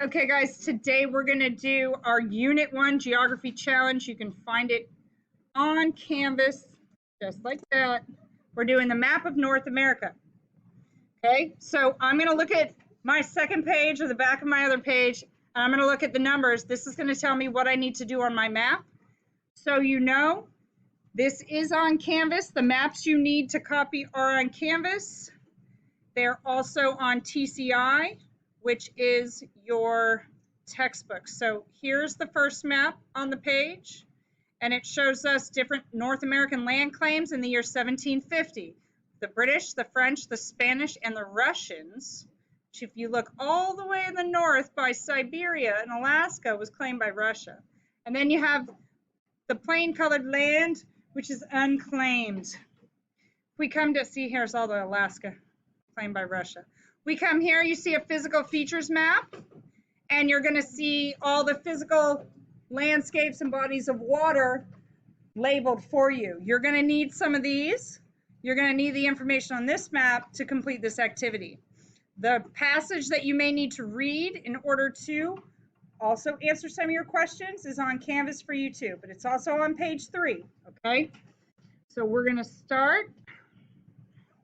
Okay, guys, today we're going to do our Unit 1 Geography Challenge. You can find it on Canvas, just like that. We're doing the map of North America. Okay, so I'm going to look at my second page or the back of my other page, and I'm going to look at the numbers. This is going to tell me what I need to do on my map. So you know, this is on Canvas. The maps you need to copy are on Canvas. They're also on TCI, which is your textbook. So here's the first map on the page, and it shows us different North American land claims in the year 1750. The British, the French, the Spanish, and the Russians, which if you look all the way in the north by Siberia and Alaska, was claimed by Russia. And then you have the plain colored land, which is unclaimed. We come to see, here's all the Alaska claimed by Russia. We come here, you see a physical features map, and you're going to see all the physical landscapes and bodies of water labeled for you. You're going to need some of these. You're going to need the information on this map to complete this activity. The passage that you may need to read in order to also answer some of your questions is on Canvas for you too, but it's also on page 3, okay? So we're going to start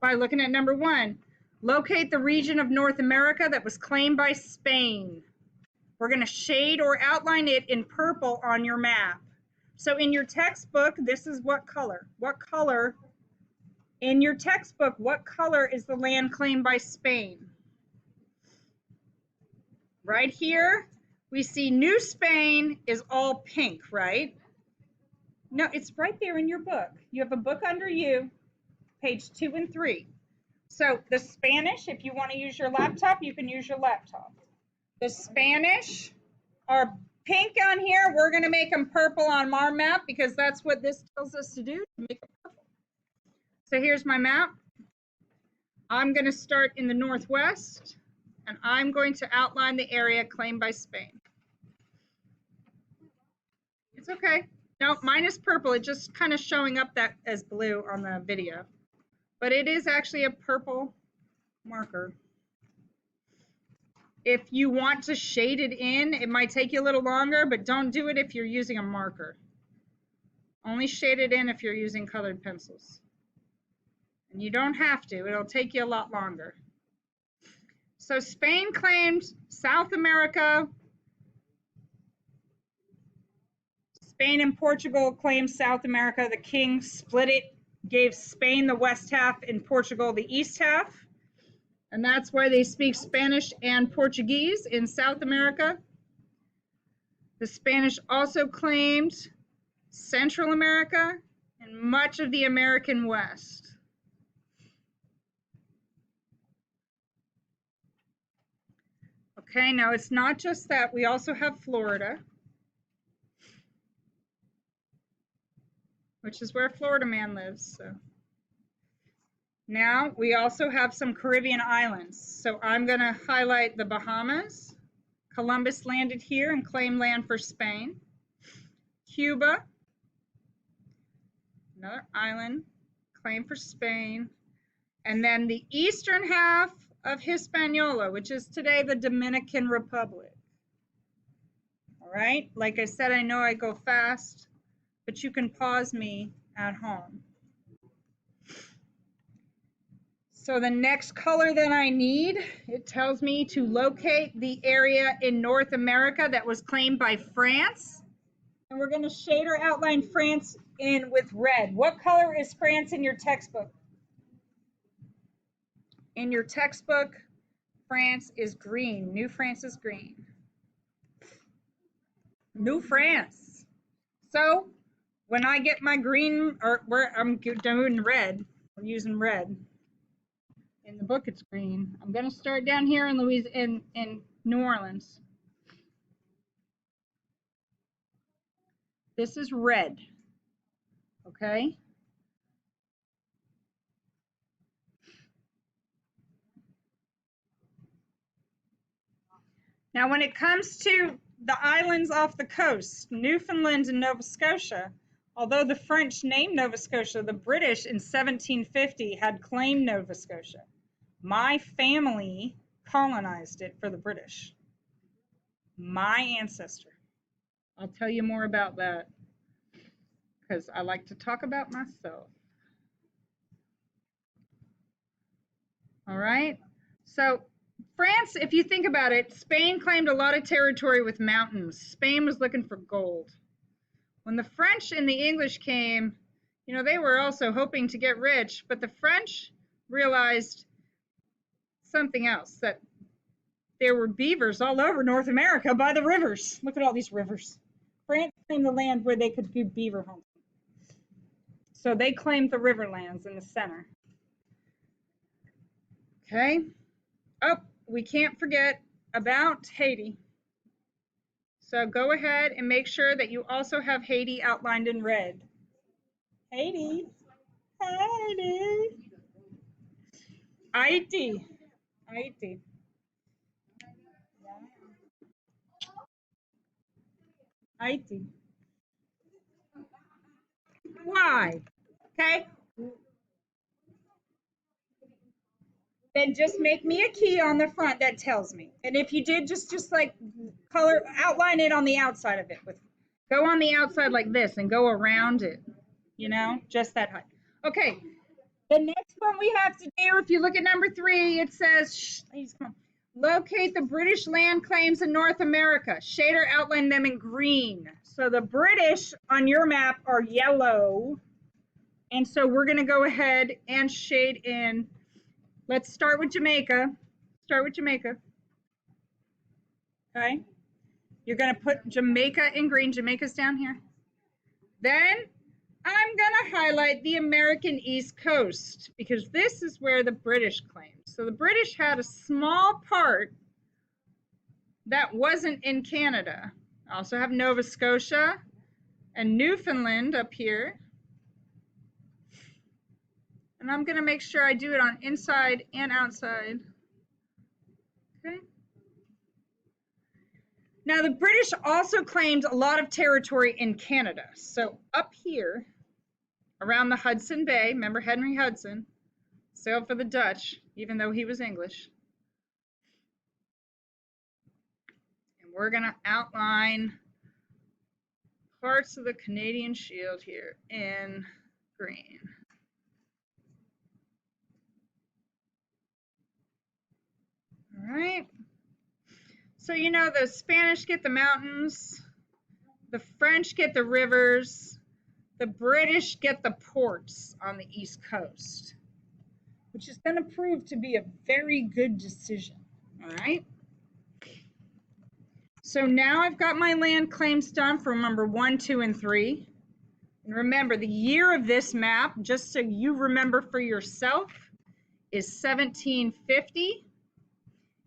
by looking at number 1. Locate the region of North America that was claimed by Spain. We're going to shade or outline it in purple on your map. So in your textbook, this is what color? What color in your textbook, what color is the land claimed by Spain? Right here, we see New Spain is all pink, right? No, it's right there in your book. You have a book under you, page 2 and 3. So the Spanish, if you want to use your laptop, you can use your laptop. The Spanish are pink on here. We're going to make them purple on our map because that's what this tells us to do, to make it purple. So here's my map. I'm going to start in the northwest, and I'm going to outline the area claimed by Spain. It's okay. No, mine is purple. It's just kind of showing up that as blue on the video. But it is actually a purple marker. If you want to shade it in, it might take you a little longer, but don't do it if you're using a marker. Only shade it in if you're using colored pencils. And you don't have to. It'll take you a lot longer. So Spain claimed South America. Spain and Portugal claimed South America. The king split it, gave Spain the west half and Portugal the east half. And that's why they speak Spanish and Portuguese in South America. The Spanish also claimed Central America and much of the American West. Okay, now it's not just that. We also have Florida, which is where Florida Man lives. So now we also have some Caribbean islands. So I'm going to highlight the Bahamas. Columbus landed here and claimed land for Spain. Cuba, another island, claimed for Spain. And then the eastern half of Hispaniola, which is today the Dominican Republic. All right, like I said, I know I go fast, but you can pause me at home. So the next color that I need, it tells me to locate the area in North America that was claimed by France. And we're going to shade or outline France in with red. What color is France in your textbook? In your textbook, France is green. New France is green. New France. So when I get my green, or where I'm doing red, I'm using red. In the book, it's green. I'm going to start down here in New Orleans. This is red. Okay. Now, when it comes to the islands off the coast, Newfoundland and Nova Scotia, although the French named Nova Scotia, the British in 1750 had claimed Nova Scotia. My family colonized it for the British. my ancestor. I'll tell you more about that because I like to talk about myself. All right. So France, if you think about it, Spain claimed a lot of territory with mountains. Spain was looking for gold. When the French and the English came, you know, they were also hoping to get rich, but the French realized something else, that there were beavers all over North America by the rivers. Look at all these rivers. France claimed the land where they could do beaver hunting. So they claimed the riverlands in the center. Okay. Oh, we can't forget about Haiti. So go ahead and make sure that you also have Haiti outlined in red. Haiti. Haiti. Haiti. Haiti. Haiti. Why? Okay. Then just make me a key on the front that tells me. And if you did, just like color, outline it on the outside of it. Go on the outside like this and go around it, you know, just that height. Okay, the next one we have to do, if you look at number 3, it says, locate the British land claims in North America. Shade or outline them in green. So the British on your map are yellow. And so we're going to go ahead and shade in. Let's start with Jamaica. Start with Jamaica. Okay. You're going to put Jamaica in green. Jamaica's down here. Then I'm going to highlight the American East Coast because this is where the British claimed. So the British had a small part that wasn't in Canada. I also have Nova Scotia and Newfoundland up here. And I'm going to make sure I do it on inside and outside. Okay. Now, the British also claimed a lot of territory in Canada. So up here, around the Hudson Bay, remember Henry Hudson sailed for the Dutch, even though he was English. And we're going to outline parts of the Canadian Shield here in green. All right. So, you know, the Spanish get the mountains, the French get the rivers, the British get the ports on the East Coast, which is going to prove to be a very good decision. All right. So now I've got my land claims done for number 1, 2, and 3. And remember, the year of this map, just so you remember for yourself, is 1750.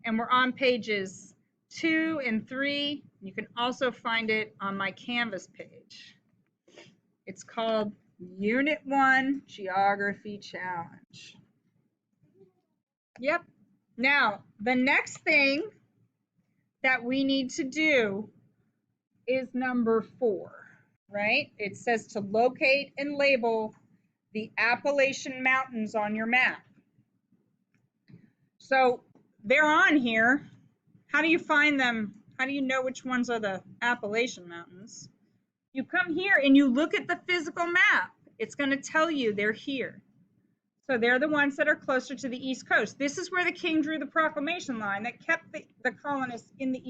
And we're on pages 2 and 3. You can also find it on my Canvas page. It's called Unit 1 Geography Challenge. Yep. Now, the next thing that we need to do is number 4, right? It says to locate and label the Appalachian Mountains on your map. So they're on here. How do you find them? How do you know which ones are the Appalachian Mountains? You come here and you look at the physical map. It's going to tell you they're here. So they're the ones that are closer to the East Coast. This is where the king drew the proclamation line that kept the colonists in the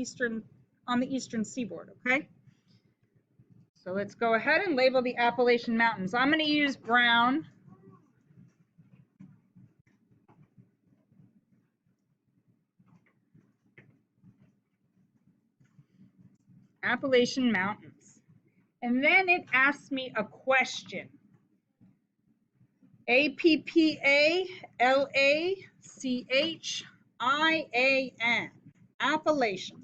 on the eastern seaboard, okay? So let's go ahead and label the Appalachian Mountains. I'm going to use brown. Appalachian Mountains. And then it asks me a question. Appalachian. Appalachian.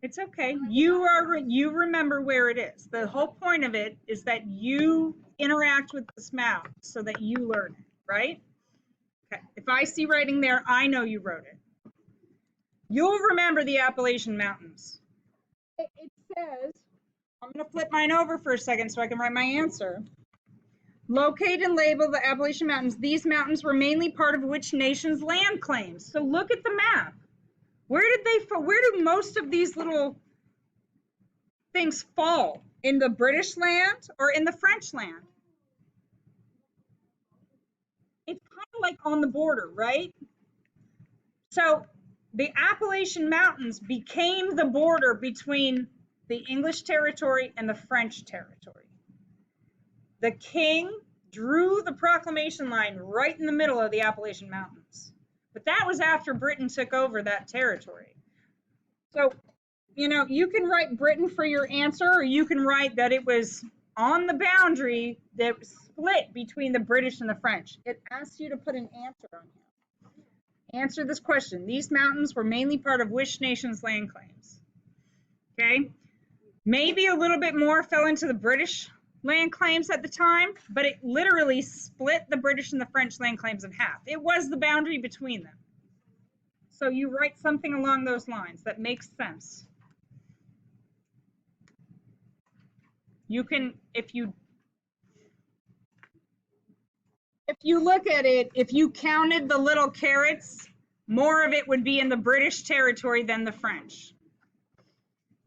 It's okay. You remember where it is. The whole point of it is that you interact with this map so that you learn it, right? Okay. If I see writing there, I know you wrote it. You'll remember the Appalachian Mountains. It says, I'm going to flip mine over for a second so I can write my answer. Locate and label the Appalachian Mountains. These mountains were mainly part of which nation's land claims? So look at the map. Where do most of these little things fall? In the British land or in the French land? It's kind of like on the border, right? So the Appalachian Mountains became the border between the English territory and the French territory. The king drew the proclamation line right in the middle of the Appalachian Mountains. But that was after Britain took over that territory. So, you know, you can write Britain for your answer, or you can write that it was on the boundary that split between the British and the French. It asks you to put an answer on here. Answer this question. These mountains were mainly part of which nation's land claims? Okay. Maybe a little bit more fell into the British land claims at the time, but it literally split the British and the French land claims in half. It was the boundary between them. So you write something along those lines that makes sense. You can, if you look at it, if you counted the little carrots, more of it would be in the British territory than the French.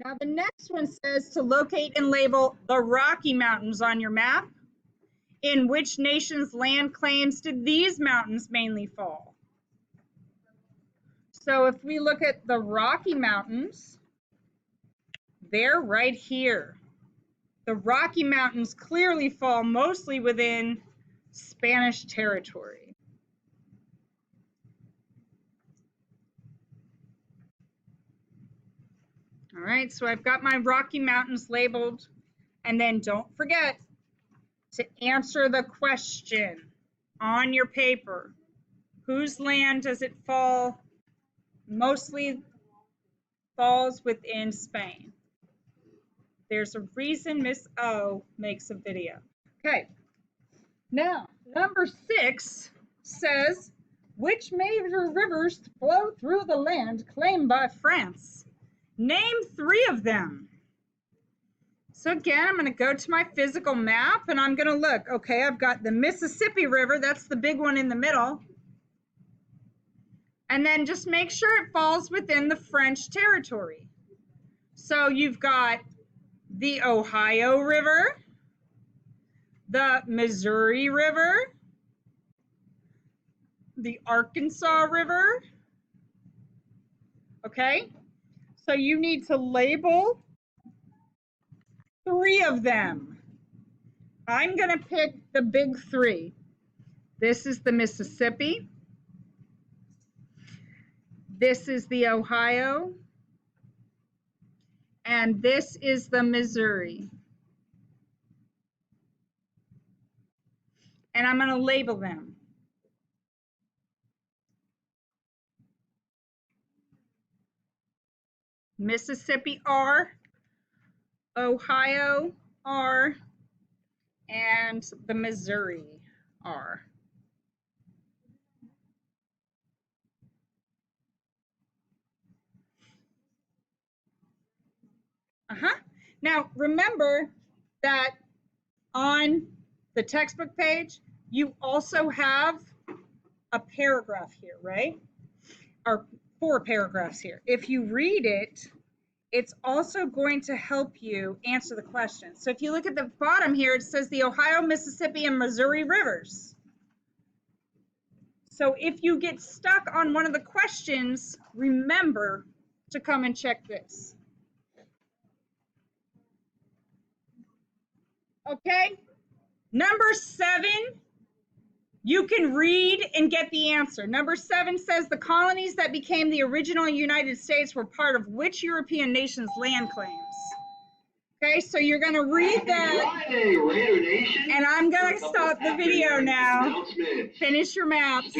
Now the next one says to locate and label the Rocky Mountains on your map. In which nation's land claims did these mountains mainly fall? So if we look at the Rocky Mountains, they're right here. The Rocky Mountains clearly fall mostly within Spanish territory. All right, so I've got my Rocky Mountains labeled, and then don't forget to answer the question on your paper. Whose land does it fall? Mostly falls within Spain. There's a reason Miss O makes a video. Okay, now number 6 says, which major rivers flow through the land claimed by France? Name 3 of them. So again, I'm going to go to my physical map and I'm going to look. Okay, I've got the Mississippi River. That's the big one in the middle. And then just make sure it falls within the French territory. So you've got the Ohio River, the Missouri River, the Arkansas River. Okay, so you need to label 3 of them. I'm going to pick the big 3. This is the Mississippi. This is the Ohio. And this is the Missouri. And I'm going to label them. Mississippi R, Ohio R, and the Missouri R. Now remember that on the textbook page, you also have a paragraph here, right? Or 4 paragraphs here. If you read it, it's also going to help you answer the question. So if you look at the bottom here, it says the Ohio, Mississippi, and Missouri rivers. So if you get stuck on one of the questions, remember to come and check this. Okay, number 7, you can read and get the answer. Number 7 says the colonies that became the original United States were part of which European nation's land claims? Okay, so you're going to read that, and I'm going to stop the video now. Finish your maps.